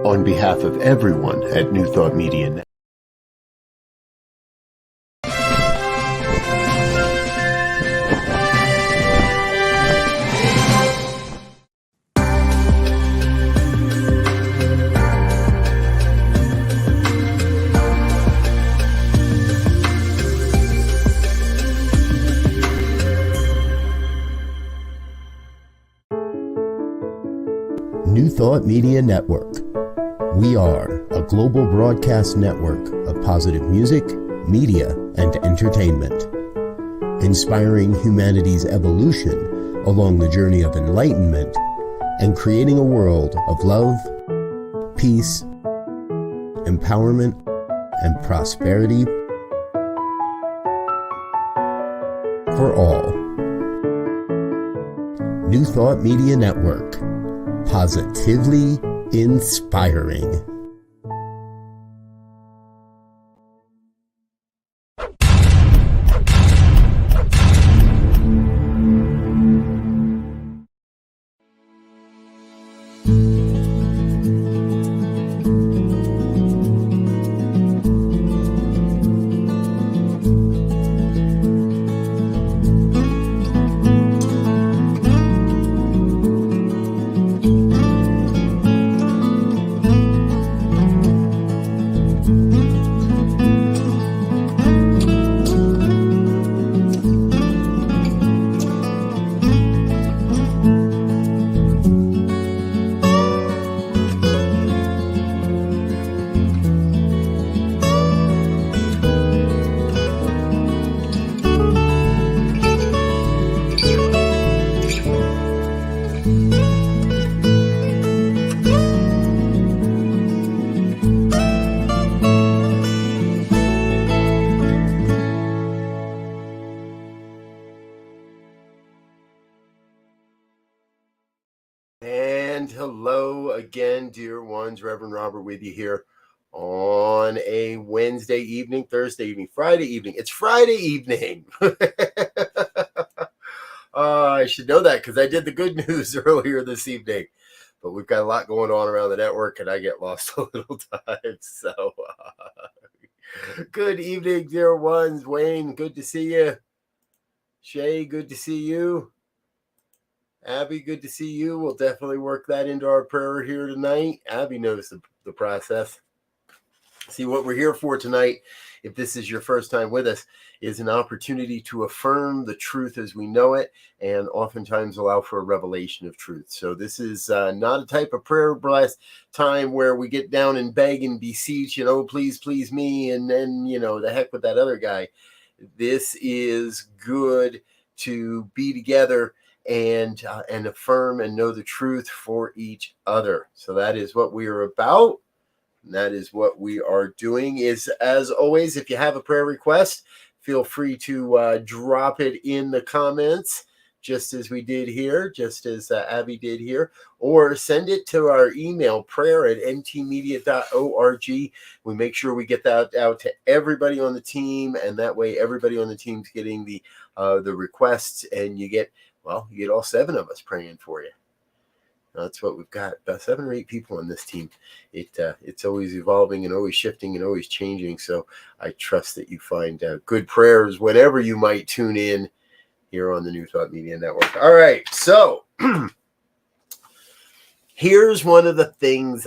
On behalf of everyone at New Thought Media Network. New Thought Media Network. We are a global broadcast network of positive music, media, and entertainment, inspiring humanity's evolution along the journey of enlightenment and creating a world of love, peace, empowerment, and prosperity for all. New Thought Media Network. Positively inspiring. And hello again, dear ones. Reverend Robert with you here on a Wednesday evening, Thursday evening, Friday evening. It's Friday evening. I should know that because I did the good news earlier this evening. But we've got a lot going on around the network, and I get lost a little time. So, good evening, dear ones. Wayne, good to see you. Shay, good to see you. Abby, good to see you. We'll definitely work that into our prayer here tonight. Abby knows the process. See, what we're here for tonight, if this is your first time with us, is an opportunity to affirm the truth as we know it and oftentimes allow for a revelation of truth. So this is not a type of prayer blessed time where we get down and beg and beseech, please, please me, and then, the heck with that other guy. This is good to be together and affirm and know the truth for each other. So that is what we are about. And that is what we are doing. Is, as always, if you have a prayer request, feel free to drop it in the comments, just as we did here, just as Abby did here, or send it to our email, prayer@ntmedia.org. We make sure we get that out to everybody on the team, and that way everybody on the team's getting the requests, and you get all 7 of us praying for you. That's what we've got, about 7 or 8 people on this team. It's always evolving and always shifting and always changing. So I trust that you find good prayers whenever you might tune in here on the New Thought Media Network. All right, so here's one of the things,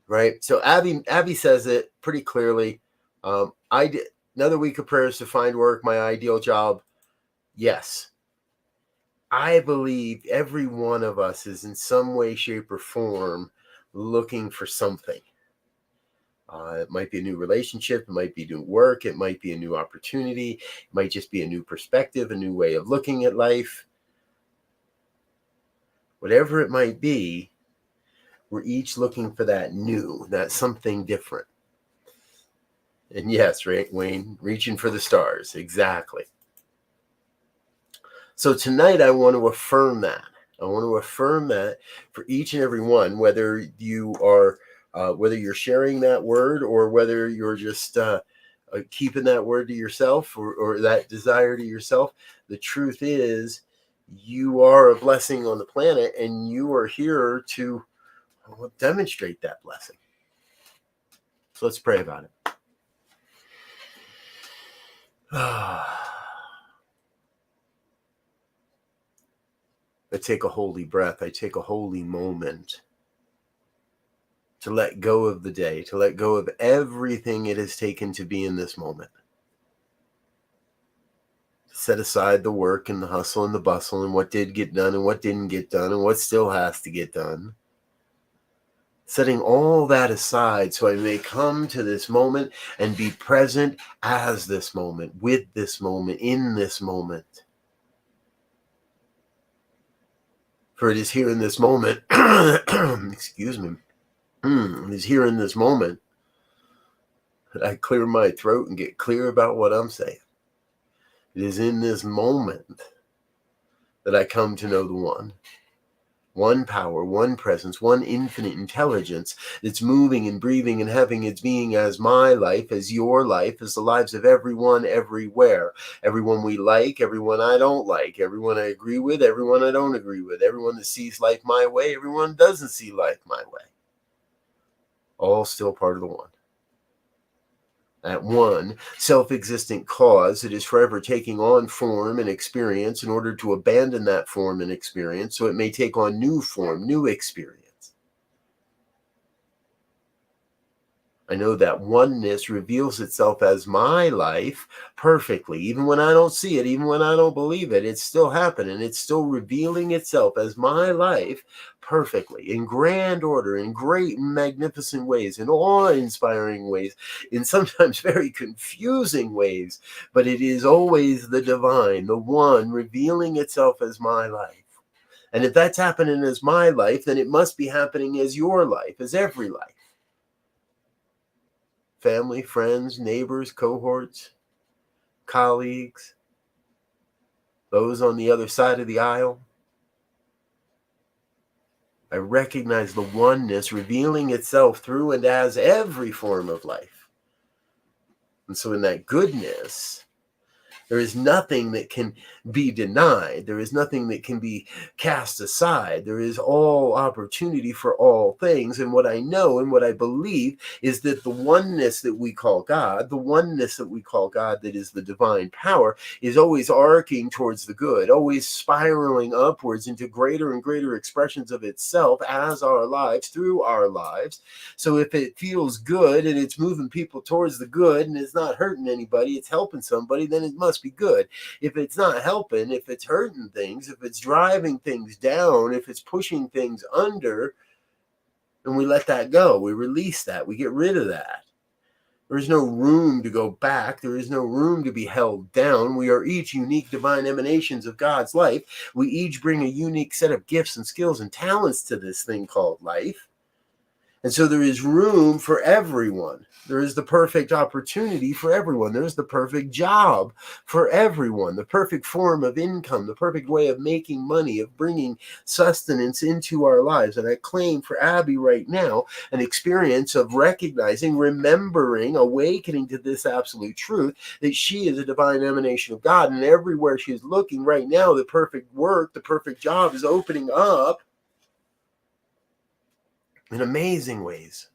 right? So Abby says it pretty clearly. I did another week of prayers to find work, my ideal job. Yes. I believe every one of us is in some way, shape, or form looking for something. It might be a new relationship. It might be new work. It might be a new opportunity. It might just be a new perspective, a new way of looking at life. Whatever it might be, we're each looking for that new, that something different. And yes, right, Wayne, reaching for the stars. Exactly. So tonight I want to affirm that. I want to affirm that for each and every one, whether you are, whether you're sharing that word or whether you're just keeping that word to yourself or that desire to yourself. The truth is, you are a blessing on the planet, and you are here to will demonstrate that blessing. So let's pray about it. I take a holy breath. I take a holy moment to let go of the day, to let go of everything it has taken to be in this moment. Set aside the work and the hustle and the bustle and what did get done and what didn't get done and what still has to get done. Setting all that aside so I may come to this moment and be present as this moment, with this moment, in this moment. For it is here in this moment, excuse me, it is here in this moment that I clear my throat and get clear about what I'm saying. It is in this moment that I come to know the one power, one presence, one infinite intelligence that's moving and breathing and having its being as my life, as your life, as the lives of everyone, everywhere. Everyone we like, everyone I don't like, everyone I agree with, everyone I don't agree with, everyone that sees life my way, everyone doesn't see life my way. All still part of the one. That one self-existent cause that is forever taking on form and experience in order to abandon that form and experience so it may take on new form, new experience. I know that oneness reveals itself as my life perfectly. Even when I don't see it, even when I don't believe it, it's still happening. It's still revealing itself as my life perfectly, in grand order, in great and magnificent ways, in awe-inspiring ways, in sometimes very confusing ways. But it is always the divine, the one, revealing itself as my life. And if that's happening as my life, then it must be happening as your life, as every life. Family, friends, neighbors, cohorts, colleagues, those on the other side of the aisle. I recognize the oneness revealing itself through and as every form of life. And so in that goodness, there is nothing that can be denied. There is nothing that can be cast aside. There is all opportunity for all things. And what I know and what I believe is that the oneness that we call God, the oneness that we call God that is the divine power, is always arcing towards the good, always spiraling upwards into greater and greater expressions of itself as our lives, through our lives. So if it feels good and it's moving people towards the good and it's not hurting anybody, it's helping somebody, then it must be good. If it's not helping, if it's hurting things, if it's driving things down, if it's pushing things under, then we let that go. We release that. We get rid of that. There is no room to go back. There is no room to be held down. We are each unique divine emanations of God's life. We each bring a unique set of gifts and skills and talents to this thing called life. And so there is room for everyone. There is the perfect opportunity for everyone. There's the perfect job for everyone, the perfect form of income, the perfect way of making money, of bringing sustenance into our lives. And I claim for Abby right now an experience of recognizing, remembering, awakening to this absolute truth that she is a divine emanation of God. And everywhere she's looking right now, the perfect work, the perfect job is opening up in amazing ways.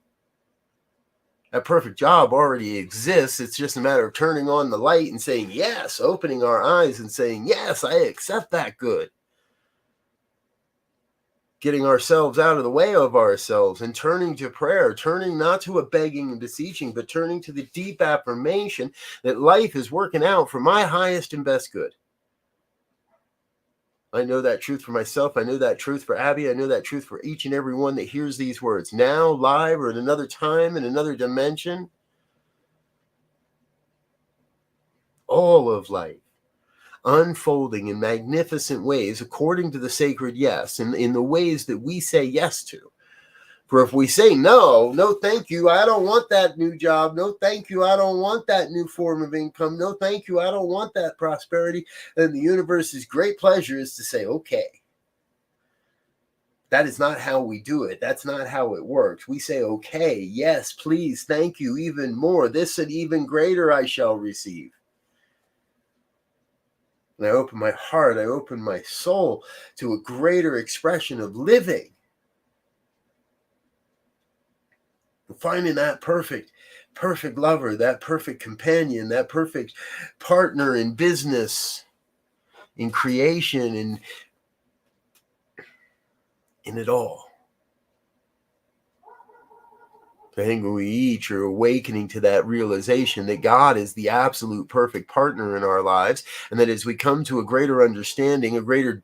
That perfect job already exists. It's just a matter of turning on the light and saying yes, opening our eyes and saying, yes, I accept that good. Getting ourselves out of the way of ourselves and turning to prayer, turning not to a begging and beseeching, but turning to the deep affirmation that life is working out for my highest and best good. I know that truth for myself. I know that truth for Abby. I know that truth for each and every one that hears these words now, live, or at another time, in another dimension. All of life unfolding in magnificent ways according to the sacred yes, and in the ways that we say yes to. For if we say no, no thank you, I don't want that new job, no thank you, I don't want that new form of income, no thank you, I don't want that prosperity, then the universe's great pleasure is to say, okay. That is not how we do it. That's not how it works. We say, okay, yes, please, thank you, even more. This and even greater I shall receive. And I open my heart, I open my soul to a greater expression of living. finding that perfect lover, that perfect companion, that perfect partner in business, in creation, and in it all. I think we each are awakening to that realization that God is the absolute perfect partner in our lives, and that as we come to a greater understanding, a greater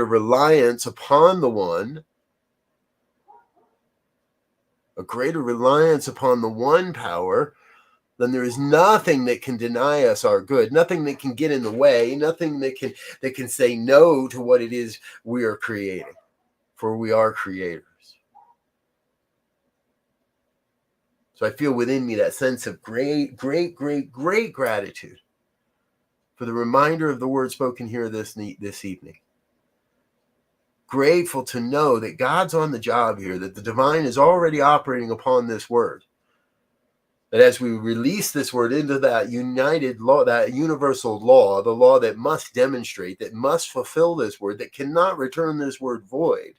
reliance upon the one, a greater reliance upon the one power, then there is nothing that can deny us our good, nothing that can get in the way, nothing that can say no to what it is we are creating, for we are creators. So I feel within me that sense of great gratitude for the reminder of the word spoken here this evening. Grateful to know that God's on the job here, that the divine is already operating upon this word. That as we release this word into that united law, that universal law, the law that must demonstrate, that must fulfill this word, that cannot return this word void,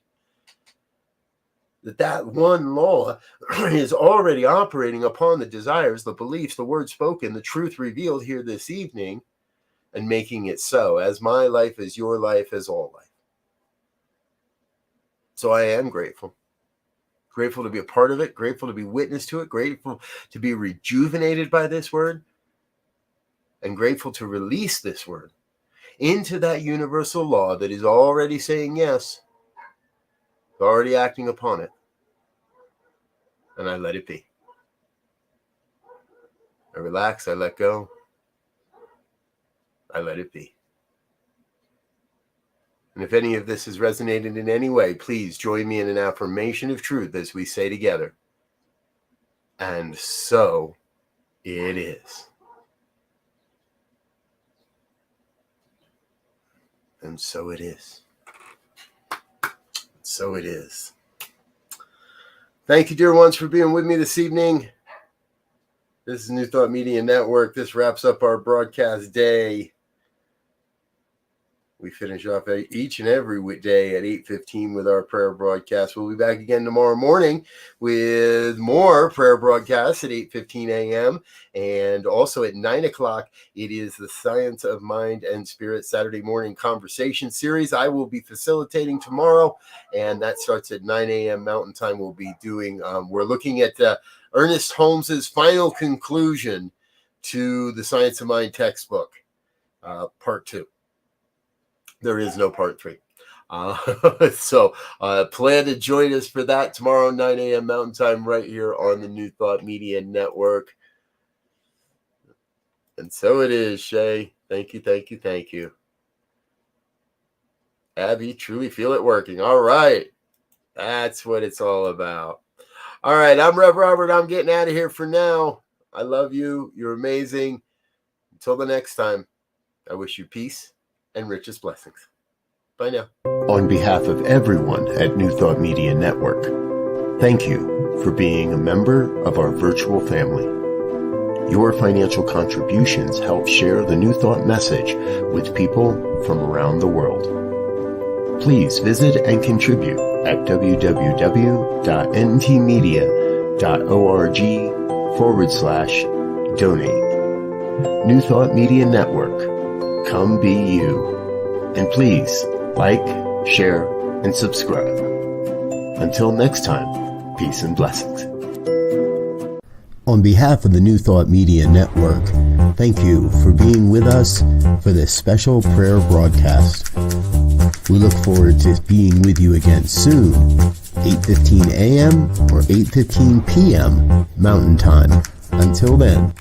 that one law is already operating upon the desires, the beliefs, the word spoken, the truth revealed here this evening, and making it so, as my life is your life, as all life. So I am grateful. Grateful to be a part of it, grateful to be witness to it, grateful to be rejuvenated by this word, and grateful to release this word into that universal law that is already saying yes, already acting upon it, and I let it be. I relax, I let go, I let it be. And if any of this has resonated in any way, please join me in an affirmation of truth as we say together, and so it is. And so it is. So it is. Thank you, dear ones, for being with me this evening. This is New Thought Media Network. This wraps up our broadcast day. We finish off each and every day at 8:15 with our prayer broadcast. We'll be back again tomorrow morning with more prayer broadcasts at 8:15 a.m. And also at 9 o'clock, it is the Science of Mind and Spirit Saturday morning conversation series. I will be facilitating tomorrow, and that starts at 9 a.m. Mountain Time. We'll be doing, we're looking at Ernest Holmes's final conclusion to the Science of Mind textbook, part 2. There is no part 3. So plan to join us for that tomorrow, 9 a.m. Mountain Time, right here on the New Thought Media Network. And so it is, Shay. Thank you, thank you, thank you. Abby, truly feel it working. All right. That's what it's all about. All right, I'm Rev Robert. I'm getting out of here for now. I love you. You're amazing. Until the next time, I wish you peace and richest blessings. Bye now. On behalf of everyone at New Thought Media Network, thank you for being a member of our virtual family. Your financial contributions help share the New Thought message with people from around the world. Please visit and contribute at www.ntmedia.org/donate. New Thought Media Network. Come be you. And please like, share, and subscribe. Until next time, peace and blessings. On behalf of the New Thought Media Network, thank you for being with us for this special prayer broadcast. We look forward to being with you again soon, 8:15 a.m. or 8:15 p.m. Mountain Time. Until then.